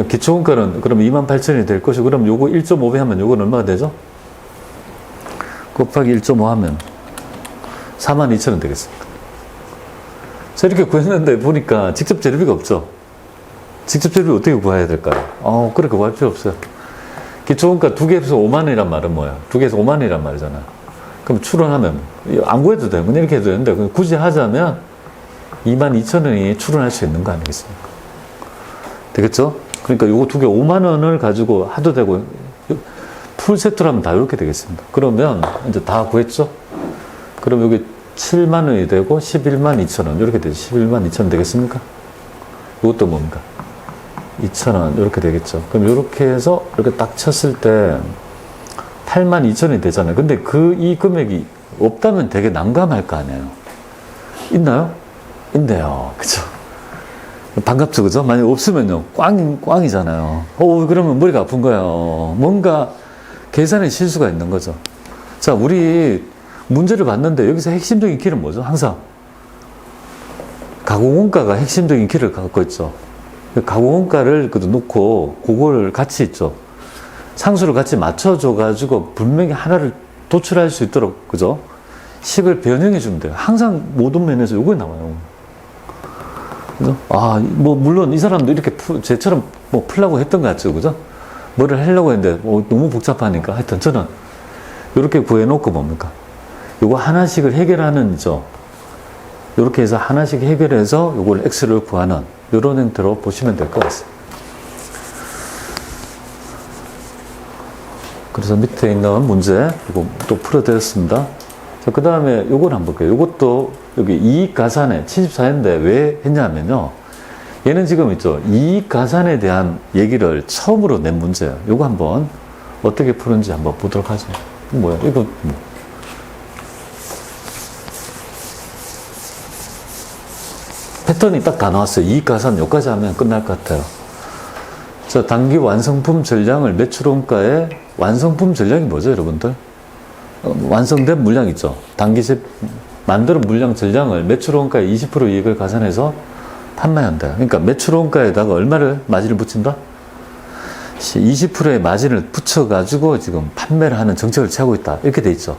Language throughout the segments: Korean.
기초원가는 그럼 28,000원이 될 것이고, 그럼 요거 1.5배 하면 요건 얼마가 되죠? 곱하기 1.5 하면 42,000원 되겠습니다. 자, 이렇게 구했는데 보니까 직접 재료비가 없죠? 직접 재료비 어떻게 구해야 될까요? 그렇게 구할 필요 없어요. 기초원가 2개에서 5만원이란 말은 뭐야? 2개에서 5만원이란 말이잖아. 그럼 추론하면, 안 구해도 돼요. 그냥 이렇게 해도 되는데, 굳이 하자면 22,000원이 추론할 수 있는 거 아니겠습니까? 되겠죠? 그러니까 요거 2개 5만원을 가지고 하도 되고, 풀 세트로 하면 다 이렇게 되겠습니다. 그러면 이제 다 구했죠? 그럼 여기 7만원이 되고 11만 2천원 이렇게 되죠. 11만 2천원 되겠습니까? 이것도 뭡니까? 2천원 이렇게 되겠죠. 그럼 이렇게 해서 이렇게 딱 쳤을 때 8만 2천원이 되잖아요. 근데 이 금액이 없다면 되게 난감할 거 아니에요. 있나요? 있네요. 그죠? 반갑죠, 그죠? 만약 없으면요, 꽝이잖아요. 그러면 머리가 아픈 거예요. 뭔가 계산에 실수가 있는 거죠. 자, 우리 문제를 봤는데 여기서 핵심적인 키는 뭐죠? 항상 가공원가가 핵심적인 키를 갖고 있죠. 가공원가를 놓고 그걸 같이 있죠. 상수를 같이 맞춰줘 가지고 분명히 하나를 도출할 수 있도록, 그죠? 식을 변형해 주면 돼요. 항상 모든 면에서 요거 나와요. 그죠? 물론 이 사람도 이렇게 쟤처럼 풀라고 했던 것 같죠, 그죠? 뭐를 하려고 했는데 너무 복잡하니까 하여튼 저는 이렇게 구해놓고 뭡니까? 요거 하나씩을 해결하는 요렇게 해서 하나씩 해결해서 요걸 x를 구하는 요런 형태로 보시면 될 것 같습니다. 그래서 밑에 있는 문제 이거 또 풀어드렸습니다. 자, 그 다음에 요걸 한번 볼게요. 요것도 여기 이익가산에 74인데 왜 했냐면요, 얘는 지금 이익가산에 대한 얘기를 처음으로 낸 문제예요. 요거 한번 어떻게 푸는지 한번 보도록 하죠. 뭐야 이거 패턴이 딱 다 나왔어요. 이익가산 여기까지 하면 끝날 것 같아요. 자, 단기 완성품 전량을 매출원가의 완성품 전량이 뭐죠, 여러분들? 완성된 물량 있죠. 단기 만드는 물량 전량을 매출원가의 20% 이익을 가산해서 판매한다. 그러니까 매출원가에다가 얼마를 마진을 붙인다? 20%의 마진을 붙여가지고 지금 판매를 하는 정책을 취하고 있다. 이렇게 돼 있죠.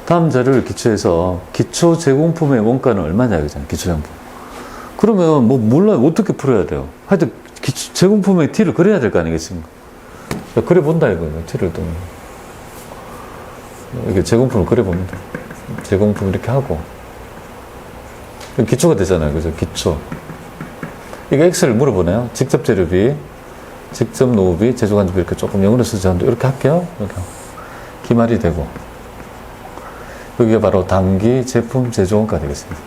다음 자료를 기초해서 기초 제공품의 원가는 얼마냐 이거잖아요. 기초 제공품. 그러면 몰라요. 어떻게 풀어야 돼요? 하여튼 제공품의 T를 그려야 될 거 아니겠습니까? 그려본다 이거예요. T를 또. 이렇게 제공품을 그려봅니다. 제공품 이렇게 하고. 기초가 되잖아요. 그죠? 기초. 이거 X를 물어보네요. 직접 재료비, 직접 노후비, 제조간접비 이렇게 조금 영어로 쓰지 않는데 이렇게 할게요. 이렇게. 기말이 되고. 여기가 바로 단기 제품 제조원가 되겠습니다.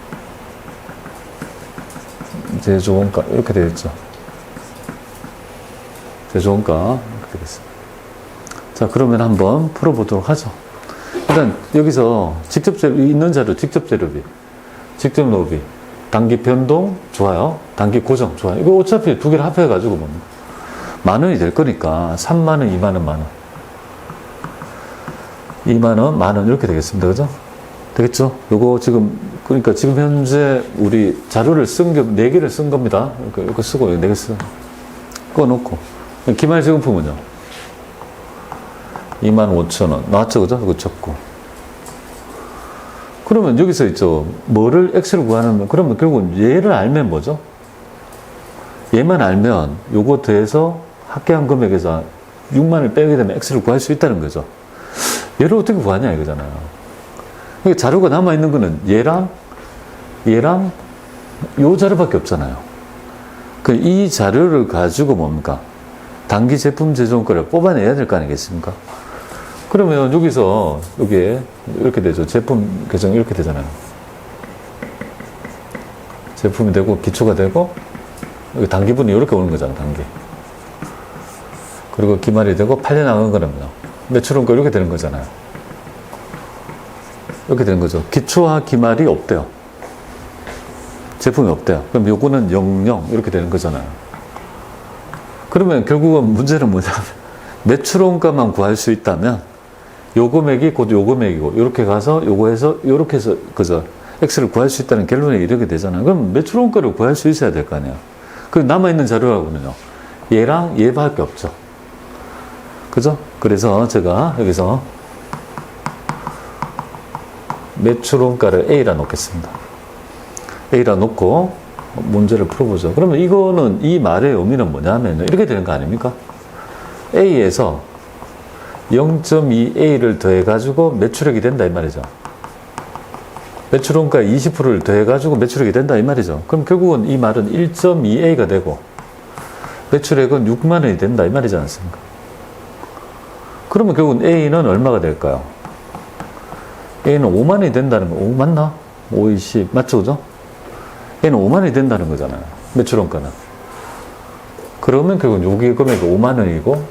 제조원가 이렇게 되겠죠. 제조원가 이렇게 되겠습니다. 자, 그러면 한번 풀어보도록 하죠. 일단 여기서 직접 재료 있는 자료, 직접 재료비, 직접 노후비, 단기 변동 좋아요, 단기 고정 좋아요. 이거 어차피 두 개를 합해가지고 뭡니까? 만 원이 될 거니까 3만 원, 2만 원, 만 원, 2만 원, 만 원 이렇게 되겠습니다. 그죠? 되겠죠? 요거 그러니까 지금 현재 우리 자료를 쓴 게 4개를 쓴 겁니다. 이거 쓰고 4개 쓰고 꺼놓고. 기말 제공품은요? 25,000원. 나왔죠? 그죠? 이거 적고. 그러면 여기서 뭐를 X를 구하는, 그러면 결국은 얘를 알면 뭐죠? 얘만 알면 요거 더해서 합계한 금액에서 6만을 빼게 되면 X를 구할 수 있다는 거죠. 얘를 어떻게 구하냐 이거잖아요. 그러니까 자료가 남아있는 거는 얘랑 요 자료밖에 없잖아요. 이 자료를 가지고 뭡니까? 단기 제품 제조원가를 뽑아내야 될 거 아니겠습니까? 그러면 여기서 여기에 이렇게 되죠. 제품 계정 이렇게 되잖아요. 제품이 되고 기초가 되고 여기 단기분이 이렇게 오는 거잖아. 단기. 그리고 기말이 되고 팔려나간 거는요. 매출원가 이렇게 되는 거잖아요. 이렇게 되는 거죠. 기초와 기말이 없대요. 제품이 없대요. 그럼 요거는 00 이렇게 되는 거잖아요. 그러면 결국은 문제는 뭐냐면 매출원가만 구할 수 있다면 요 금액이 곧 요 금액이고 이렇게 가서 요거 해서 요렇게 해서 그죠? X를 구할 수 있다는 결론에 이르게 되잖아요. 그럼 매출원가를 구할 수 있어야 될 거 아니에요. 그 남아있는 자료라고는요. 얘랑 얘밖에 없죠. 그죠? 그래서 제가 여기서 매출원가를 A라 놓겠습니다. A라 놓고 문제를 풀어보죠. 그러면 이거는 이 말의 의미는 뭐냐면 이렇게 되는 거 아닙니까? A에서 0.2A를 더해가지고 매출액이 된다 이 말이죠. 매출원가 20%를 더해가지고 매출액이 된다 이 말이죠. 그럼 결국은 이 말은 1.2A가 되고 매출액은 6만 원이 된다 이 말이지 않습니까? 그러면 결국은 A는 얼마가 될까요? A는 5만 원이 된다는 거. 오, 맞나? 5, 20 맞죠? 그죠? A는 5만 원이 된다는 거잖아요. 매출원가는. 그러면 결국은 여기 금액이 5만 원이고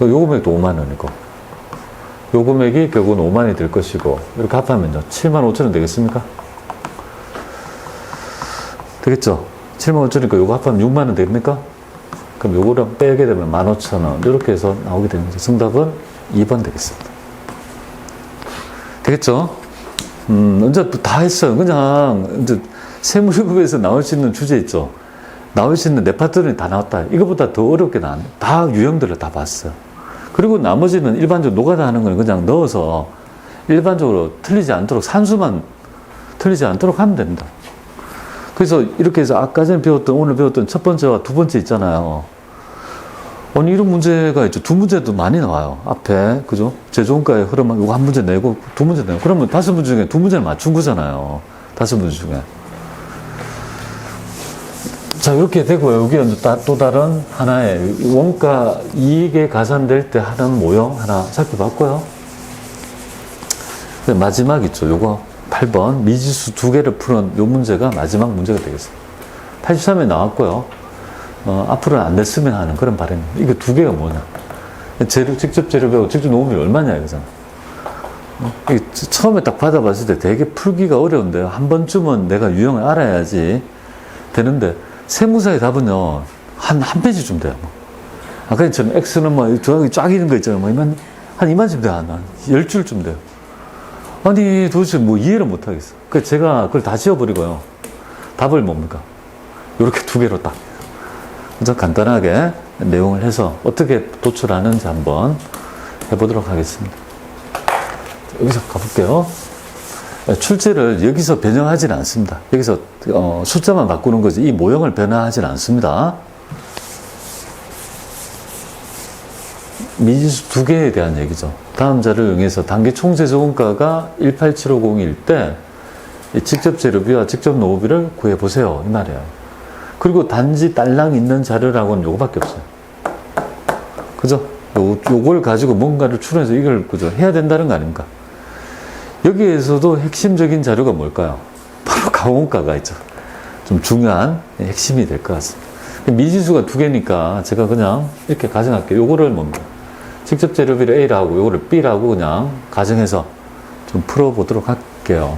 요 금액도 5만 원이고 요 금액이 결국은 5만 원이 될 것이고 이렇게 합하면요 7만 5천 원 되겠습니까? 되겠죠? 7만 5천 원이니까 요거 합하면 6만 원 됩니까? 그럼 요거를 빼게 되면 15,000원 이렇게 해서 나오게 되는 거죠. 정답은 2번 되겠습니다. 되겠죠? 이제 다 했어요. 그냥 이제 세무시급에서 나올 수 있는 주제 있죠. 나올 수 있는 네 파트는 다 나왔다. 이거보다 더 어렵게 나왔네. 다 유형들을 다 봤어요. 그리고 나머지는 일반적으로 노가다 하는 건 그냥 넣어서 일반적으로 틀리지 않도록 산수만 틀리지 않도록 하면 됩니다. 그래서 이렇게 해서 아까 전에 배웠던 오늘 배웠던 첫 번째와 두 번째 있잖아요. 아니 이런 문제가 있죠. 두 문제도 많이 나와요. 앞에 그죠? 제조원가의 흐름만 이거 한 문제 내고 두 문제 내고 그러면 5문제 중에 두 문제를 맞춘 거잖아요. 5문제 중에. 자, 이렇게 되고요. 여기 또 다른 하나의 원가 이익에 가산될 때 하는 모형 하나 살펴봤고요. 마지막 있죠. 요거 8번 미지수 두 개를 푸는 요 문제가 마지막 문제가 되겠습니다. 83에 나왔고요. 앞으로는 안 됐으면 하는 그런 바람입니다. 이거 두 개가 뭐냐. 직접 재료 배우고 직접 녹음이 얼마냐 이거잖아. 이게 처음에 딱 받아봤을 때 되게 풀기가 어려운데요. 한 번쯤은 내가 유형을 알아야지 되는데 세무사의 답은요, 한 페이지쯤 돼요. 아까처럼 X는 뭐, 조각이 쫙 있는 거 있잖아요. 뭐, 한 이만쯤 돼요. 한 10줄쯤 돼요. 아니, 도대체 뭐 이해를 못 하겠어. 그래서 제가 그걸 다 지워버리고요. 답을 뭡니까? 요렇게 두 개로 딱. 그래서 간단하게 내용을 해서 어떻게 도출하는지 한번 해보도록 하겠습니다. 여기서 가볼게요. 출제를 여기서 변형하지는 않습니다. 여기서 숫자만 바꾸는 거지 이 모형을 변화하지는 않습니다. 미지수 두 개에 대한 얘기죠. 다음 자료를 이용해서 단기 총제조원가가 18750일 때 직접 재료비와 직접 노후비를 구해보세요. 이 말이에요. 그리고 단지 딸랑 있는 자료라고는 요거밖에 없어요. 그죠? 요걸 가지고 뭔가를 추론해서 이걸 그죠? 해야 된다는 거 아닙니까? 여기에서도 핵심적인 자료가 뭘까요? 바로 가공가가 있죠. 좀 중요한 핵심이 될 것 같습니다. 미지수가 두 개니까 제가 그냥 이렇게 가정할게요. 요거를 뭡니까? 직접 재료비를 A라고 요거를 B라고 그냥 가정해서 좀 풀어보도록 할게요.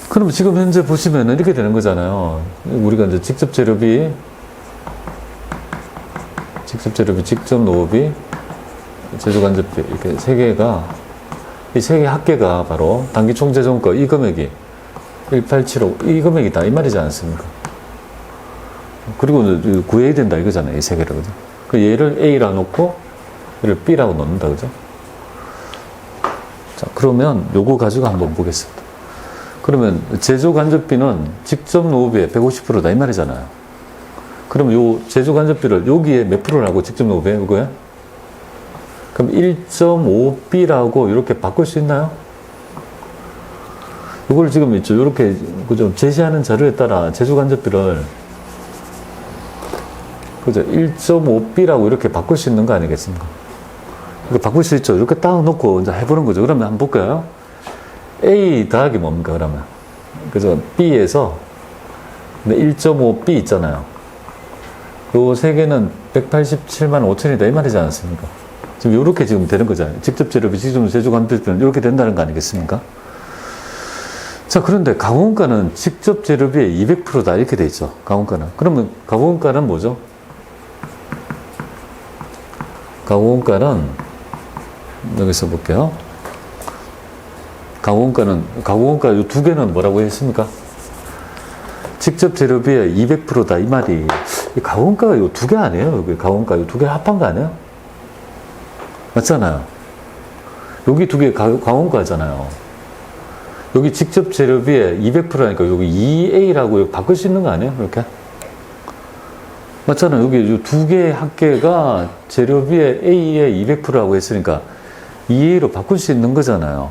그럼 지금 현재 보시면은 이렇게 되는 거잖아요. 우리가 이제 직접 재료비, 직접 노후비, 제조간접비 이렇게 세 개가 이 세 개 합계가 바로 단기 총재정가 이 금액이 1875 이 금액이다 이 말이지 않습니까? 그리고 구해야 된다 이거잖아요. 이 세 개를 그죠? 그 얘를 A라 놓고 얘를 B라고 놓는다 그죠? 자 그러면 요거 가지고 한번 보겠습니다. 그러면 제조간접비는 직접 노후비의 150%다 이 말이잖아요. 그럼 요 제조간접비를 여기에 몇 프로라고 직접 노후비에 이거에? 그럼 1.5B라고 이렇게 바꿀 수 있나요? 이걸 지금 있죠. 이렇게 그죠? 제시하는 자료에 따라 제조간접비를 그죠? 1.5B라고 이렇게 바꿀 수 있는 거 아니겠습니까? 이거 바꿀 수 있죠. 이렇게 딱 놓고 이제 해보는 거죠. 그러면 한번 볼까요? A 더하기 뭡니까, 그러면? 그죠? B에서 1.5B 있잖아요. 요 세 개는 187만 5천이다 이 말이지 않습니까? 지금 요렇게 지금 되는 거잖아요. 직접 재료비, 직접 제조간접비는 이렇게 된다는 거 아니겠습니까? 자, 그런데 가공원가는 직접 재료비의 200%다 이렇게 돼 있죠. 가공원가는. 그러면 가공원가는 뭐죠? 가공원가는 여기서 볼게요. 가공원가 요 두 개는 뭐라고 했습니까? 직접 재료비의 200%다 이 말이 이 가공가가 요 두 개 아니에요? 여기 가공가 요 두 개 합한 거 아니에요? 맞잖아요. 여기 두 개 가공가잖아요. 여기 직접 재료비에 200%라니까 여기 2A라고 바꿀 수 있는 거 아니에요? 이렇게? 맞잖아요. 여기 두 개의 합계가 재료비에 A에 200%라고 했으니까 2A로 바꿀 수 있는 거잖아요.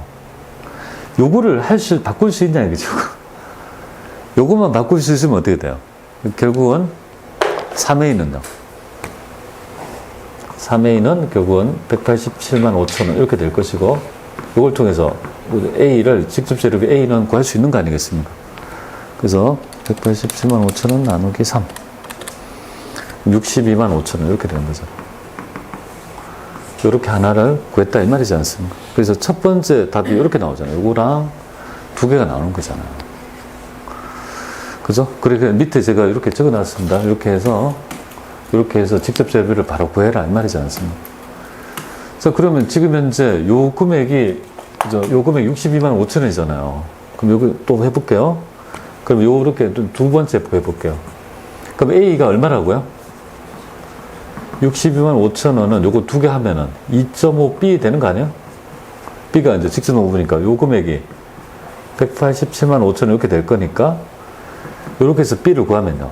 요거를 바꿀 수 있냐, 이거죠. 요것만 바꿀 수 있으면 어떻게 돼요? 결국은 3A는요. 3A는 결국은 187만 5천 원 이렇게 될 것이고, 이걸 통해서 A를 직접 재료비 A는 구할 수 있는 거 아니겠습니까? 그래서 187만 5천 원 나누기 3. 62만 5천 원 이렇게 되는 거죠. 이렇게 하나를 구했다 이 말이지 않습니까? 그래서 첫 번째 답이 이렇게 나오잖아요. 이거랑 두 개가 나오는 거잖아요. 그죠? 그러니까 밑에 제가 이렇게 적어 놨습니다. 이렇게 해서 직접 재료비를 바로 구해라 이 말이지 않습니까? 자, 그러면 지금 현재 요 금액이 요 금액 62만 5천 원이잖아요. 그럼 여기 또 해볼게요. 그럼 요렇게 두 번째 해볼게요. 그럼 A가 얼마라고요? 62만 5천 원은 요거 두 개 하면은 2.5B 되는 거 아니에요? B가 이제 직접 넣어보니까 요 금액이 187만 5천 원 이렇게 될 거니까 요렇게 해서 B를 구하면요.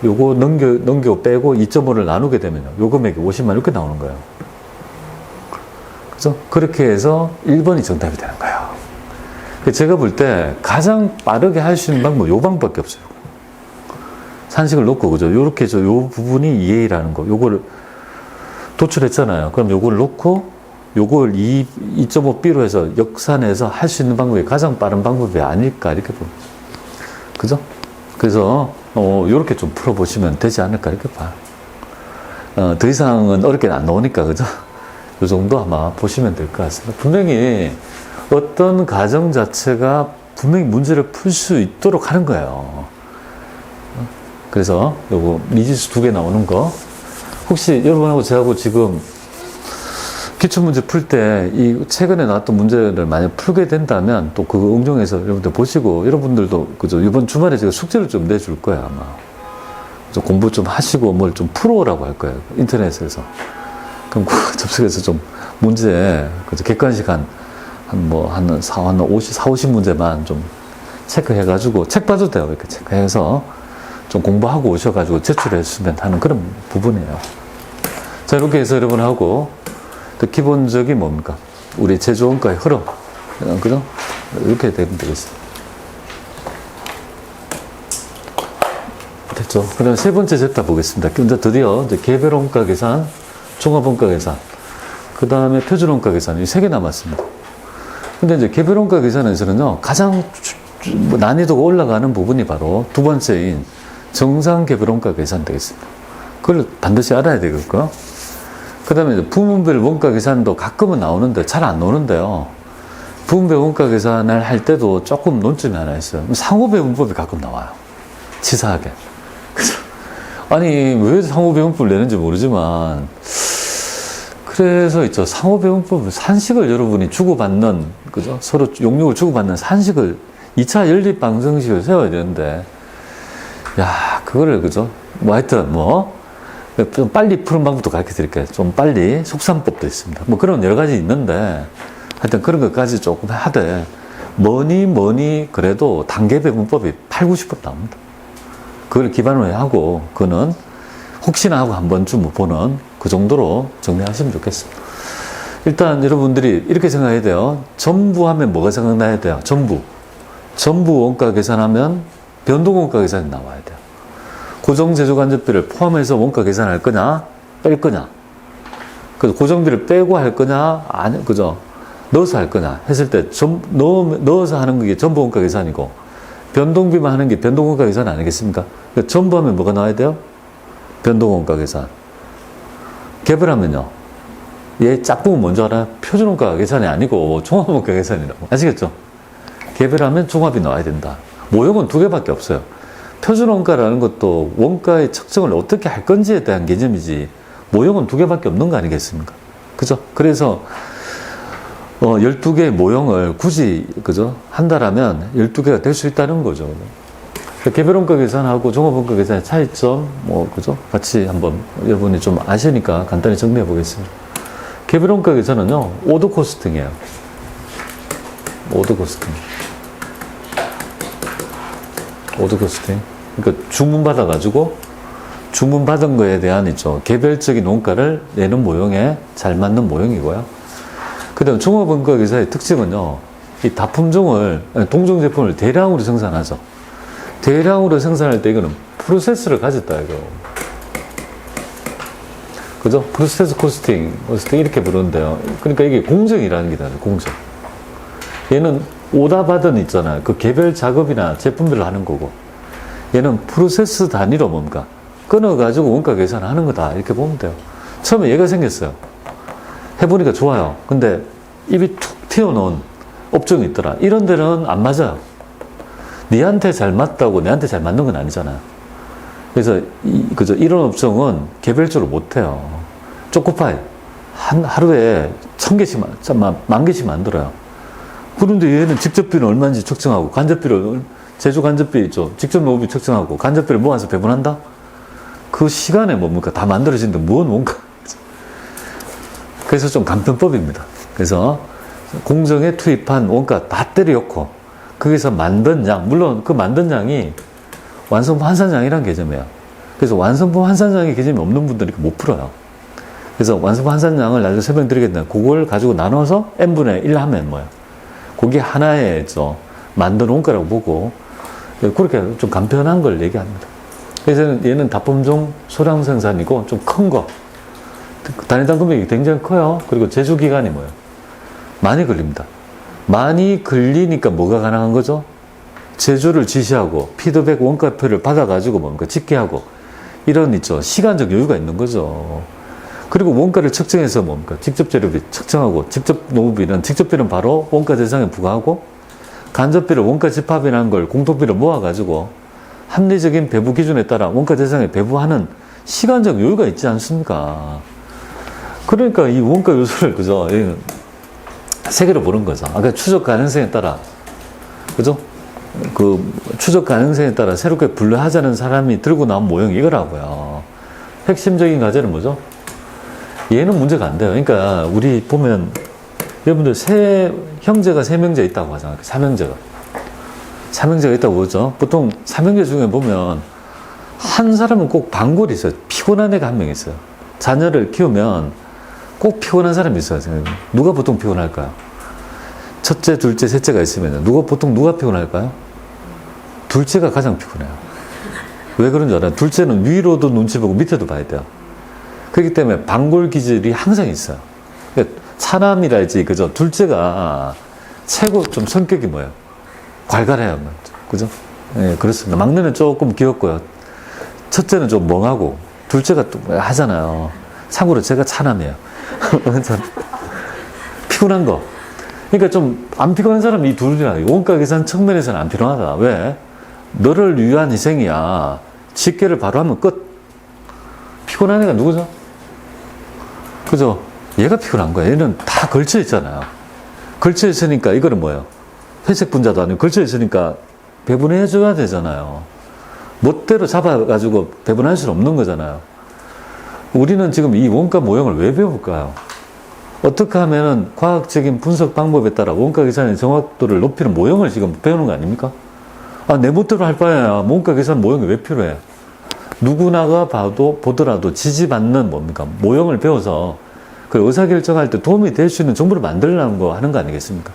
요거 넘겨 빼고 2.5를 나누게 되면요. 요 금액이 50만 이렇게 나오는 거예요. 그죠? 그렇게 해서 1번이 정답이 되는 거예요. 제가 볼 때 가장 빠르게 할 수 있는 방법 요 방법밖에 없어요. 산식을 놓고, 그죠? 요렇게 해서 요 부분이 2A라는 거, 요거를 도출했잖아요. 그럼 요걸 놓고, 요걸 2.5B로 해서 역산해서 할 수 있는 방법이 가장 빠른 방법이 아닐까, 이렇게 봅니다. 그죠? 그래서, 요렇게 좀 풀어보시면 되지 않을까, 이렇게 봐요. 더 이상은 어렵게 안 나오니까, 그죠? 요 정도 아마 보시면 될 것 같습니다. 분명히 어떤 가정 자체가 분명히 문제를 풀 수 있도록 하는 거예요. 그래서 요거 미지수 두 개 나오는 거 혹시 여러분하고 저하고 지금 기출문제 풀 때 이 최근에 나왔던 문제를 만약 풀게 된다면 또 그거 응용해서 여러분들 보시고 여러분들도 그죠 이번 주말에 제가 숙제를 좀 내줄 거예요 아마. 그래서 공부 좀 하시고 뭘 좀 풀어오라고 할 거예요 인터넷에서. 그럼 그거 접속해서 좀 문제 그죠 객관식 한 50 문제만 좀 체크해가지고 책 봐도 돼요 이렇게 체크해서. 좀 공부하고 오셔가지고 제출했으면 하는 그런 부분이에요. 자, 이렇게 해서 여러분하고 또 기본적인 뭡니까? 우리 제조원가의 흐름. 그죠? 이렇게 되면 되겠습니다. 됐죠? 그 다음 세 번째 챕터 보겠습니다. 이제 드디어 이제 개별원가 계산, 종합원가 계산, 그 다음에 표준원가 계산, 이 세 개 남았습니다. 근데 이제 개별원가 계산에서는요, 가장 난이도가 올라가는 부분이 바로 두 번째인 정상 개별원가 계산 되겠습니다. 그걸 반드시 알아야 되겠고, 그 다음에 부문별 원가 계산도 가끔은 나오는데 잘 안 나오는데요. 부문별 원가 계산을 할 때도 조금 논점이 하나 있어요. 상호배분법이 가끔 나와요. 치사하게. 그죠? 아니, 왜 상호배분법을 내는지 모르지만, 그래서 있죠. 상호배분법은 산식을 여러분이 주고받는, 그죠? 서로 용역을 주고받는 산식을 2차 연립 방정식을 세워야 되는데, 야, 그거를, 그죠? 뭐 하여튼, 좀 빨리 푸는 방법도 가르쳐 드릴게요. 좀 빨리. 속산법도 있습니다. 뭐 그런 여러 가지 있는데, 하여튼 그런 것까지 조금 하되, 뭐니 그래도 단계배분법이 80, 90% 나옵니다. 그걸 기반으로 하고, 그거는 혹시나 하고 한 번쯤 보는 그 정도로 정리하시면 좋겠습니다. 일단 여러분들이 이렇게 생각해야 돼요. 전부 하면 뭐가 생각나야 돼요? 전부 원가 계산하면 변동원가 계산이 나와야 돼요. 고정제조간접비를 포함해서 원가 계산할 거냐, 뺄 거냐. 그래서 고정비를 빼고 할 거냐, 아니, 그죠? 넣어서 할 거냐 했을 때 넣어서 하는 게 전부 원가 계산이고 변동비만 하는 게 변동원가 계산 아니겠습니까? 그러니까 전부 하면 뭐가 나와야 돼요? 변동원가 계산. 개별하면요. 얘 짝꿍은 뭔지 알아요? 표준원가 계산이 아니고 종합원가 계산이라고. 아시겠죠? 개별하면 종합이 나와야 된다. 모형은 두 개밖에 없어요. 표준원가라는 것도 원가의 측정을 어떻게 할 건지에 대한 개념이지 모형은 두 개밖에 없는 거 아니겠습니까? 그죠? 그래서 12개의 모형을 굳이 그죠? 한다라면 12개가 될 수 있다는 거죠. 개별 원가 계산하고 종합 원가 계산의 차이점, 그죠? 같이 한번 여러분이 좀 아시니까 간단히 정리해 보겠습니다. 개별 원가 계산은요, 오더 코스팅이에요. 오더 코스팅. 오더 코스팅. 그러니까 주문 받아가지고, 주문 받은 거에 대한 있죠. 개별적인 원가를 내는 모형에 잘 맞는 모형이고요. 그 다음 종합 원가 계산의 특징은요, 이 다품종을, 동종 제품을 대량으로 생산하죠. 대량으로 생산할 때 이거는 프로세스를 가졌다, 이거. 그죠? 프로세스 코스팅 이렇게 부르는데요. 그러니까 이게 공정이라는 게 다르죠, 공정. 얘는 오다 받은 있잖아요. 그 개별 작업이나 제품별로 하는 거고. 얘는 프로세스 단위로 뭡니까? 끊어가지고 원가 계산하는 거다. 이렇게 보면 돼요. 처음에 얘가 생겼어요. 해보니까 좋아요. 근데 입이 툭 튀어나온 업종이 있더라. 이런 데는 안 맞아요. 니한테 잘 맞다고 내한테 잘 맞는 건 아니잖아요. 그래서 그죠? 이런 업종은 개별적으로 못 해요. 초코파이 하루에 1000개씩, 10,000개씩 만들어요. 그런데 얘는 직접비는 얼마인지 측정하고, 간접비를, 제조 간접비 있죠. 직접 노무비 측정하고, 간접비를 모아서 배분한다? 그 시간에 뭡니까? 다 만들어지는데 뭔 원가? 그래서 좀 간편법입니다. 그래서 공정에 투입한 원가 다 때려놓고, 거기서 만든 양, 물론 그 만든 양이 완성품 환산량이라는 개념이에요. 그래서 완성품 환산량의 개념이 없는 분들이 못 풀어요. 그래서 완성품 환산량을 나중에 설명드리겠는데, 그걸 가지고 나눠서 n분의 1 하면 뭐예요? 그게 하나의 만든 원가라고 보고, 그렇게 좀 간편한 걸 얘기합니다. 그래서 얘는 다품종 소량 생산이고, 좀 큰 거. 단위당 금액이 굉장히 커요. 그리고 제조기간이 뭐예요? 많이 걸립니다. 많이 걸리니까 뭐가 가능한 거죠? 제조를 지시하고, 피드백 원가표를 받아가지고 뭡니까? 집계하고, 이런 있죠. 시간적 여유가 있는 거죠. 그리고 원가를 측정해서 뭡니까? 직접 재료비 측정하고, 직접 노무비는, 직접비는 바로 원가 대상에 부과하고, 간접비를 원가 집합이라는 걸 공통비를 모아가지고, 합리적인 배부 기준에 따라 원가 대상에 배부하는 시간적 여유가 있지 않습니까? 그러니까 이 원가 요소를, 그죠? 세 개로 보는 거죠. 아까 추적 가능성에 따라, 그죠? 그 추적 가능성에 따라 새롭게 분류하자는 사람이 들고 나온 모형이 이거라고요. 핵심적인 과제는 뭐죠? 얘는 문제가 안 돼요. 그러니까 우리 보면 여러분들 형제가 3명제 있다고 하잖아요. 삼형제가 있다고 그러죠. 보통 삼형제 중에 보면 한 사람은 꼭 반골이 있어요. 피곤한 애가 한 명 있어요. 자녀를 키우면 꼭 피곤한 사람이 있어요. 누가 보통 피곤할까요? 첫째, 둘째, 셋째가 있으면 보통 누가 피곤할까요? 둘째가 가장 피곤해요. 왜 그런 줄 알아요? 둘째는 위로도 눈치 보고 밑에도 봐야 돼요. 그렇기 때문에 반골 기질이 항상 있어요. 그러니까 차남이랄지, 그죠? 둘째가 최고 좀 성격이 뭐예요? 괄괄해요. 그죠? 예, 그렇습니다. 막내는 조금 귀엽고요. 첫째는 좀 멍하고, 둘째가 또 하잖아요. 참고로 제가 차남이에요. 피곤한 거. 그러니까 좀 안 피곤한 사람이 이 둘이라. 원가 계산 측면에서는 안 피곤하다. 왜? 너를 위한 희생이야. 집계를 바로 하면 끝. 피곤한 애가 누구죠? 그죠? 얘가 피곤한 거야. 얘는 다 걸쳐 있잖아요. 걸쳐 있으니까 이거는 뭐예요? 회색 분자도 아니고 걸쳐 있으니까 배분해 줘야 되잖아요. 멋대로 잡아가지고 배분할 수는 없는 거잖아요. 우리는 지금 이 원가 모형을 왜 배울까요? 어떻게 하면은 과학적인 분석 방법에 따라 원가 계산의 정확도를 높이는 모형을 지금 배우는 거 아닙니까? 내 멋대로 할 바에야 원가 계산 모형이 왜 필요해? 누구나가 보더라도 지지받는 뭡니까? 모형을 배워서 그 의사결정할 때 도움이 될 수 있는 정보를 만들려는 거 하는 거 아니겠습니까?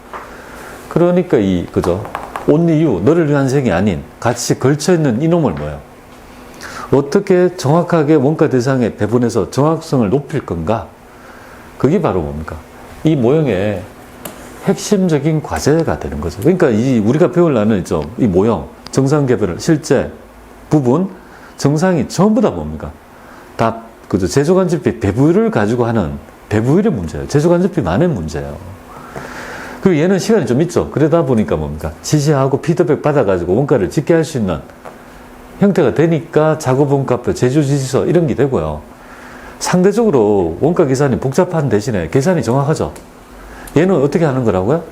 그러니까 그죠? only you, 너를 위한 생이 아닌 같이 걸쳐있는 이놈을 뭐예요? 어떻게 정확하게 원가 대상에 배분해서 정확성을 높일 건가? 그게 바로 뭡니까? 이 모형의 핵심적인 과제가 되는 거죠. 그러니까 우리가 배우려는 있죠. 이 모형, 정상 개별, 실제, 부분, 정상이 전부 다 뭡니까? 다, 그죠? 제조간접비 배부를 가지고 하는 배부일의 문제예요. 제조간접비만의 문제예요. 그리고 얘는 시간이 좀 있죠. 그러다 보니까 뭡니까? 지시하고 피드백 받아가지고 원가를 집계할 수 있는 형태가 되니까 작업원가표, 제조지시서 이런 게 되고요. 상대적으로 원가 계산이 복잡한 대신에 계산이 정확하죠. 얘는 어떻게 하는 거라고요?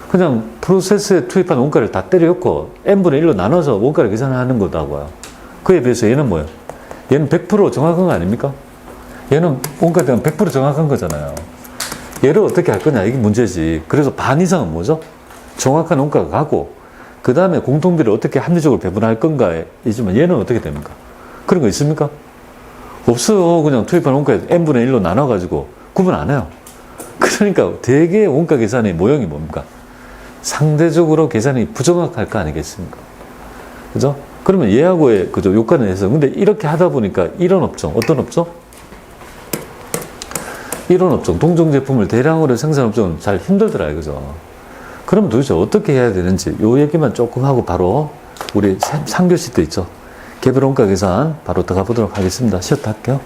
그냥 프로세스에 투입한 원가를 다 때려넣고 n분의 1로 나눠서 원가를 계산하는 거다고요. 그에 비해서 얘는 뭐예요? 얘는 100% 정확한 거 아닙니까? 얘는 원가에 대한 100% 정확한 거잖아요. 얘를 어떻게 할 거냐 이게 문제지. 그래서 반 이상은 뭐죠? 정확한 원가가 가고 그 다음에 공통비를 어떻게 합리적으로 배분할 건가이지만 얘는 어떻게 됩니까? 그런 거 있습니까? 없어요. 그냥 투입한 원가에 n분의 1로 나눠가지고 구분 안 해요. 그러니까 되게 원가 계산의 모형이 뭡니까? 상대적으로 계산이 부정확할 거 아니겠습니까? 그죠? 그러면 얘하고의 그죠? 요가는 해서 근데 이렇게 하다 보니까 이런 업종, 어떤 업종? 이런 업종, 동종 제품을 대량으로 생산하는 업종은 잘 힘들더라 이거죠. 그럼 도대체 어떻게 해야 되는지 요 얘기만 조금 하고 바로 우리 3교시 때 있죠. 개별 원가 계산 바로 들어가 보도록 하겠습니다. 쉬었다 할게요.